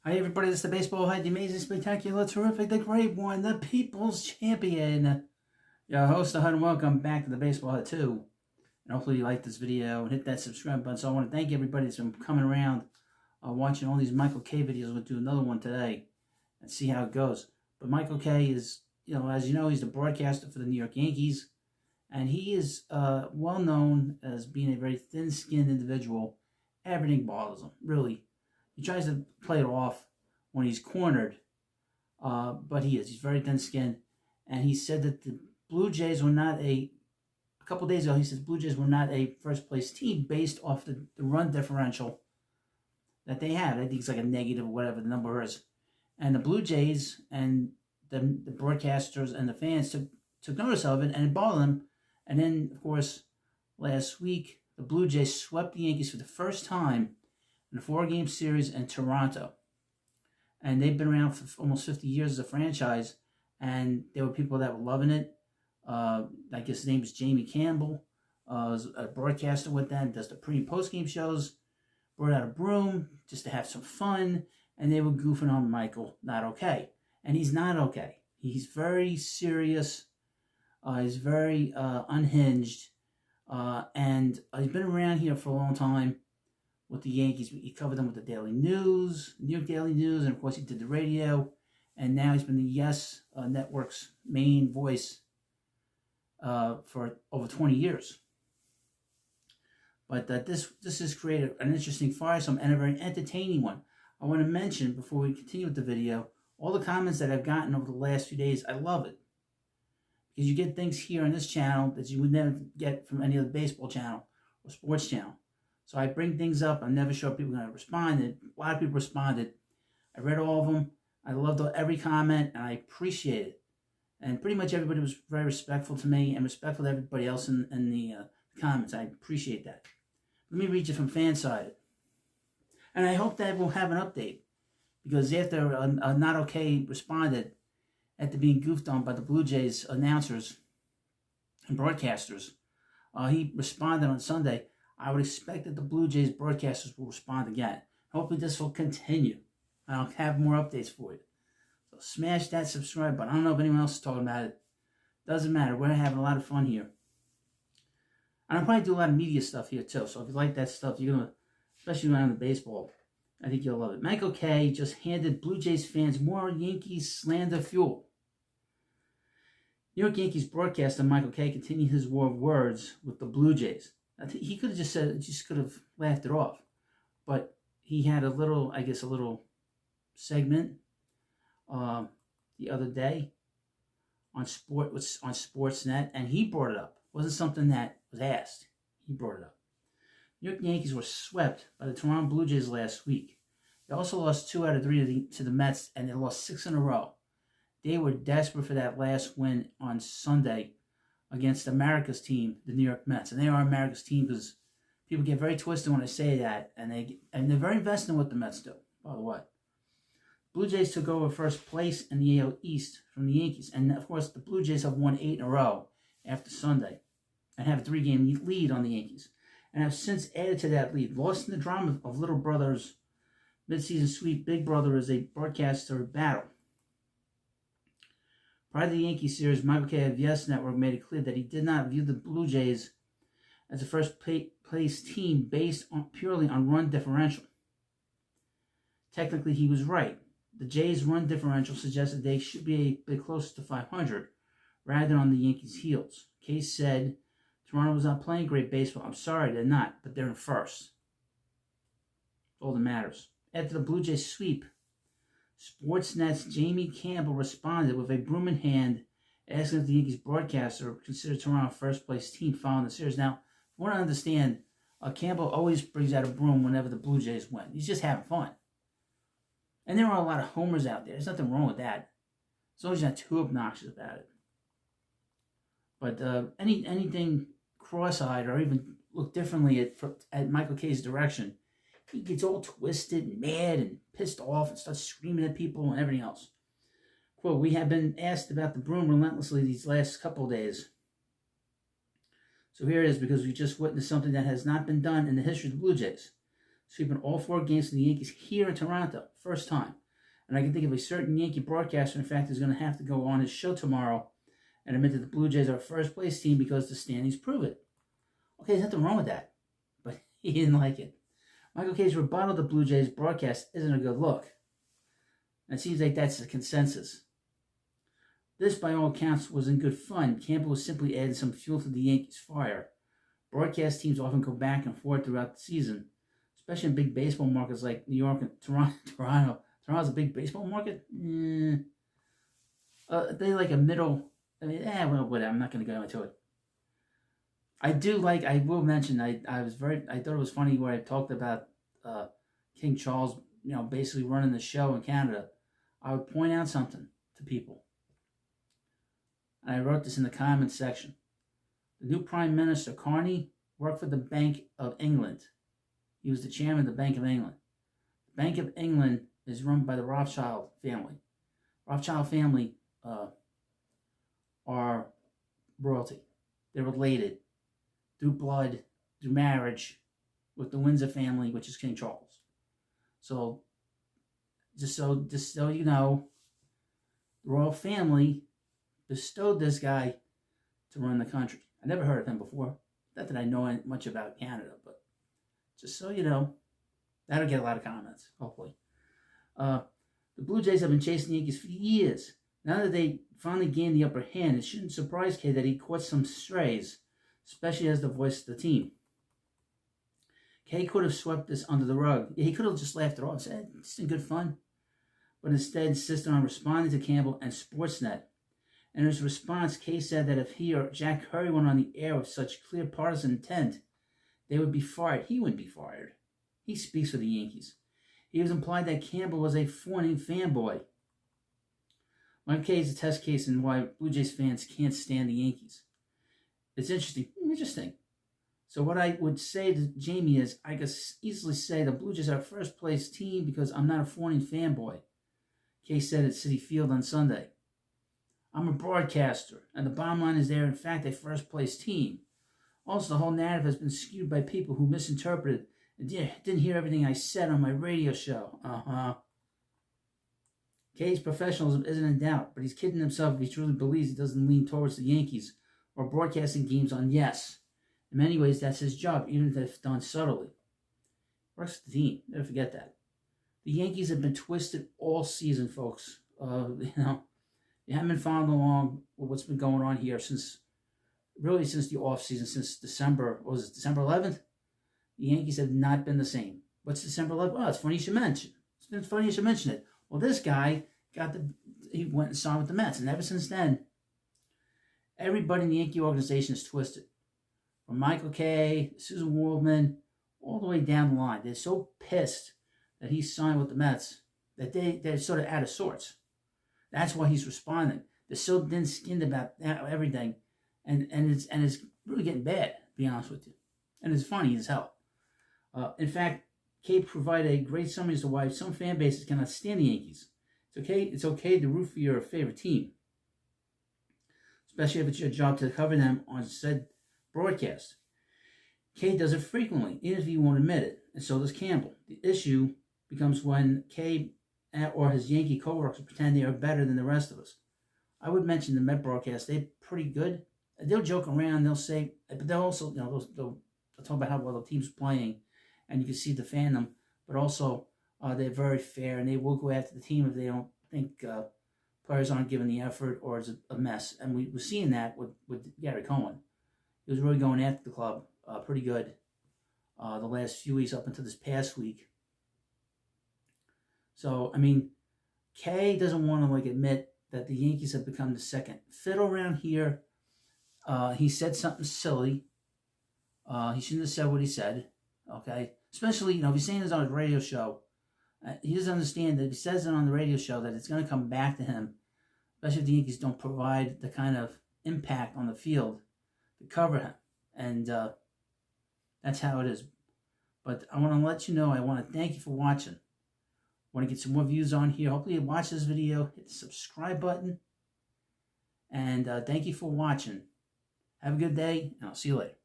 Hi everybody, this is the baseball head, the amazing, spectacular, terrific, the great one, the people's champion. Your host, and welcome back to the baseball head 2. And hopefully you like this video and hit that subscribe button. So I want to thank everybody that's been coming around, watching all these Michael K videos. We'll do another one today and see how it goes. But Michael K is, as you know, he's the broadcaster for the New York Yankees. And he is well known as being a very thin-skinned individual. Everything bothers him, really. He tries to play it off when he's cornered, but he's very thin-skinned. And he said that the Blue Jays were not a couple days ago, he said the Blue Jays were not a first-place team based off the run differential that they had. I think it's like a negative or whatever the number is. And the Blue Jays and the broadcasters and the fans took notice of it, and it bothered them. And then, of course, last week, the Blue Jays swept the Yankees for the first time in a 4-game series in Toronto. And they've been around for almost 50 years as a franchise, and there were people that were loving it. I guess his name is Jamie Campbell, was a broadcaster with them, does the pre- and post-game shows, brought out a broom just to have some fun, and they were goofing on Michael, not okay. And he's not okay. He's very serious. He's very unhinged, and he's been around here for a long time with the Yankees. He covered them with the Daily News, New York Daily News, and of course he did the radio, and now he's been the Yes Network's main voice for over 20 years. But this has created an interesting firesome and a very entertaining one. I want to mention, before we continue with the video, all the comments that I've gotten over the last few days. I love it. Because you get things here on this channel that you would never get from any other baseball channel or sports channel. So I bring things up. I'm never sure people are going to respond. And a lot of people responded. I read all of them. I loved every comment, and I appreciate it. And pretty much everybody was very respectful to me and respectful to everybody else in the comments. I appreciate that. Let me read you from Fanside. And I hope that we'll have an update. Because after Not Okay responded after being goofed on by the Blue Jays announcers and broadcasters, he responded on Sunday. I would expect that the Blue Jays broadcasters will respond again. Hopefully this will continue. I'll have more updates for you. So smash that subscribe button. I don't know if anyone else is talking about it. Doesn't matter. We're having a lot of fun here. And I'll probably do a lot of media stuff here too. So if you like that stuff, you're going to, especially around the baseball, I think you'll love it. Michael K. just handed Blue Jays fans more Yankees slander fuel. New York Yankees broadcaster Michael K. continued his war of words with the Blue Jays. He could have just could have laughed it off. But he had a little segment the other day on Sportsnet, and he brought it up. It wasn't something that was asked. He brought it up. New York Yankees were swept by the Toronto Blue Jays last week. They also lost 2 out of 3 to the Mets, and they lost 6 in a row. They were desperate for that last win on Sunday against America's team, the New York Mets. And they are America's team because people get very twisted when I say that, and they're very invested in what the Mets do, by the way. Blue Jays took over first place in the AL East from the Yankees. And, of course, the Blue Jays have won 8 in a row after Sunday and have a 3-game lead on the Yankees. And have since added to that lead. Lost in the drama of Little Brother's midseason sweep, Big Brother is a broadcaster battle. Prior to the Yankee series, Michael K. of Yes Network made it clear that he did not view the Blue Jays as a first-place team based purely on run differential. Technically, he was right. The Jays' run differential suggested they should be a bit closer to 500 rather than on the Yankees' heels. K said Toronto was not playing great baseball. I'm sorry, they're not, but they're in first. That's all that matters. After the Blue Jays sweep, Sportsnet's Jamie Campbell responded with a broom in hand, asking if the Yankees broadcaster considered Toronto first-place team following the series. Now, if you want to understand, Campbell always brings out a broom whenever the Blue Jays win. He's just having fun. And there are a lot of homers out there. There's nothing wrong with that. As long as you're not too obnoxious about it. But anything cross-eyed or even look differently at Michael K's direction, he gets all twisted and mad and pissed off and starts screaming at people and everything else. Quote, we have been asked about the broom relentlessly these last couple of days. So here it is, because we just witnessed something that has not been done in the history of the Blue Jays. sweeping all 4 games for the Yankees here in Toronto. First time. And I can think of a certain Yankee broadcaster, in fact, is going to have to go on his show tomorrow and admit that the Blue Jays are a first place team because the standings prove it. Okay, there's nothing wrong with that. But he didn't like it. Michael Kay's rebuttal of the Blue Jays broadcast isn't a good look. And it seems like that's the consensus. This, by all accounts, was in good fun. Campbell was simply adding some fuel to the Yankees' fire. Broadcast teams often go back and forth throughout the season, especially in big baseball markets like New York and Toronto. Toronto's a big baseball market? They like a middle... well, whatever. I'm not going to go into it. I will mention, I thought it was funny where I talked about King Charles, basically running the show in Canada. I would point out something to people. And I wrote this in the comments section. The new Prime Minister, Carney, worked for the Bank of England. He was the chairman of the Bank of England. The Bank of England is run by the Rothschild family. Rothschild family are royalty. They're related through blood, through marriage, with the Windsor family, which is King Charles. So, just so you know, the royal family bestowed this guy to run the country. I never heard of him before. Not that I know much about Canada, but just so you know, that'll get a lot of comments, hopefully. The Blue Jays have been chasing the Yankees for years. Now that they finally gained the upper hand, it shouldn't surprise Kay that he caught some strays, especially as the voice of the team. Kay could have swept this under the rug. He could have just laughed it off and said, it's in good fun. But instead insisted on responding to Campbell and Sportsnet. In his response, Kay said that if he or Jack Curry went on the air with such clear partisan intent, they would be fired. He wouldn't be fired. He speaks for the Yankees. He was implied that Campbell was a fawning fanboy. Mike Kay is a test case in why Blue Jays fans can't stand the Yankees. It's interesting. So what I would say to Jamie is, I could easily say the Blue Jays are a first place team because I'm not a fawning fanboy. Kay said at Citi Field on Sunday. I'm a broadcaster, and the bottom line is they're in fact a first place team. Also, the whole narrative has been skewed by people who misinterpreted and didn't hear everything I said on my radio show. Kay's professionalism isn't in doubt, but he's kidding himself if he truly believes he doesn't lean towards the Yankees or broadcasting games on yes. In many ways, that's his job, even if done subtly. Works for the team. Never forget that. The Yankees have been twisted all season, folks. You haven't been following along with what's been going on here since the offseason, since December 11th? The Yankees have not been the same. What's December 11th? Well, it's funny you should mention. It's funny you should mention it. Well, this guy he went and signed with the Mets, and ever since then, everybody in the Yankee organization is twisted. From Michael Kay, Susan Waldman, all the way down the line. They're so pissed that he signed with the Mets that they're sort of out of sorts. That's why he's responding. They're so thin-skinned about everything, and it's really getting bad, to be honest with you. And it's funny as hell. In fact, Kay provided a great summary as to why some fan bases cannot stand the Yankees. It's okay to root for your favorite team, especially if it's your job to cover them on said broadcast. Kay does it frequently, even if he won't admit it, and so does Campbell. The issue becomes when Kay or his Yankee co-workers pretend they are better than the rest of us. I would mention the Met broadcast. They're pretty good. They'll joke around. They'll say, but they'll also, they'll talk about how well the team's playing, and you can see the fandom. But also, they're very fair, and they will go after the team if they don't think players aren't giving the effort or it's a mess. And we were seeing that with Gary Cohen. He was really going after the club pretty good the last few weeks up until this past week. So, I mean, Kay doesn't want to admit that the Yankees have become the second fiddle around here. He said something silly. He shouldn't have said what he said. Okay, especially if he's saying this on his radio show, he doesn't understand that if he says it on the radio show that it's going to come back to him, especially if the Yankees don't provide the kind of impact on the field to cover him, and that's how it is. But I want to let you know, I want to thank you for watching. I want to get some more views on here. Hopefully you watch this video, hit the subscribe button, and thank you for watching. Have a good day, and I'll see you later.